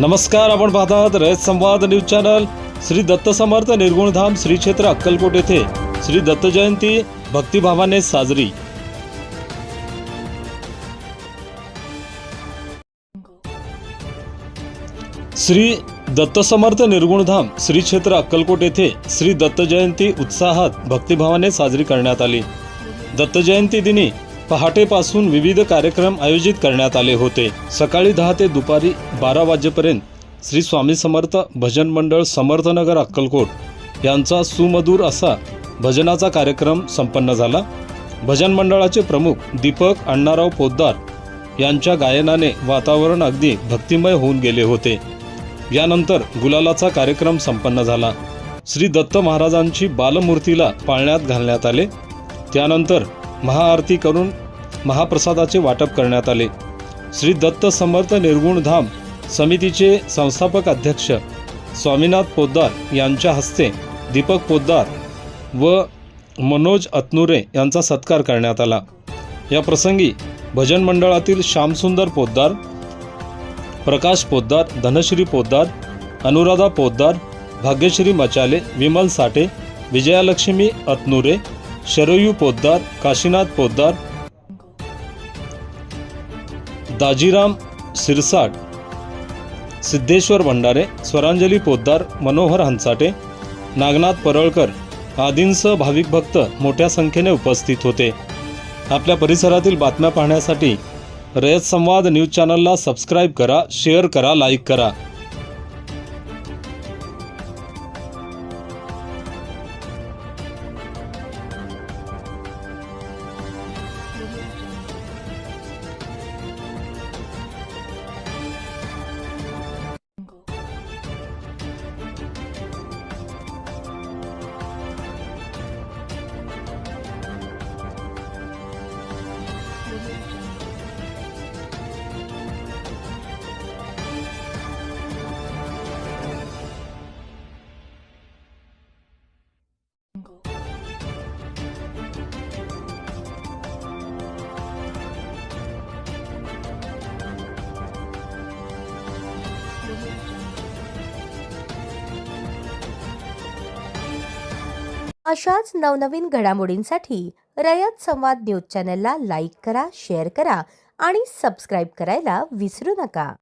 नमस्कार, आपण पाहतात रयत संवाद न्यूज चॅनल। श्री दत्त समर्थ निर्गुणधाम श्री क्षेत्र अक्कलकोट येथे श्री दत्त जयंती भक्तिभावाने साजरी। श्री दत्त समर्थ निर्गुणधाम श्री क्षेत्र अक्कलकोट येथे श्री दत्त जयंती उत्साहात भक्तिभावाने साजरी करण्यात आली। दत्त जयंती दिनी पहाटेपासून विविध कार्यक्रम आयोजित करण्यात आले होते। सकाळी 10 ते दुपारी 12 वाजेपर्यंत श्री स्वामी समर्थ भजन मंडळ समर्थनगर अक्कलकोट यांचा सुमधुर असा भजनाचा कार्यक्रम संपन्न झाला। भजन मंडळाचे प्रमुख दीपक अण्णाराव पोद्दार यांच्या गायनाने वातावरण अगदी भक्तिमय होऊन गेले होते। यानंतर गुलालाचा कार्यक्रम संपन्न झाला। श्री दत्त महाराजांची बालमूर्तीला पाळण्यात घालण्यात आले। त्यानंतर महाआरती करून महाप्रसादाचे वाटप करण्यात आले। श्री दत्त समर्थ निर्गुणधाम समितीचे संस्थापक अध्यक्ष स्वामीनाथ पोद्दार यांच्या हस्ते दीपक पोद्दार व मनोज अतनुरे यांचा सत्कार करण्यात आला। या प्रसंगी भजन मंडळातील श्यामसुंदर पोद्दार, प्रकाश पोद्दार, धनश्री पोद्दार, अनुराधा पोद्दार, भाग्यश्री मचाले, विमल साठे, विजयालक्ष्मी अतनुरे, शरयू पोद्दार, काशीनाथ पोद्दार, दाजीराम सिरसाट, सिद्धेश्वर भंडारे, स्वरांजली पोद्दार, मनोहर हंसाटे, नागनाथ परळकर आदींसह भाविक भक्त मोठ्या संख्येने उपस्थित होते। आपल्या परिसरातील बातम्या पाहण्यासाठी रयत संवाद न्यूज चॅनलला सबस्क्राईब करा, शेअर करा, लाईक करा। अशाच नवनवीन घडामोडींसाठी रयत संवाद न्यूज चॅनलला लाईक करा, शेअर करा आणि सबस्क्राईब करायला विसरू नका।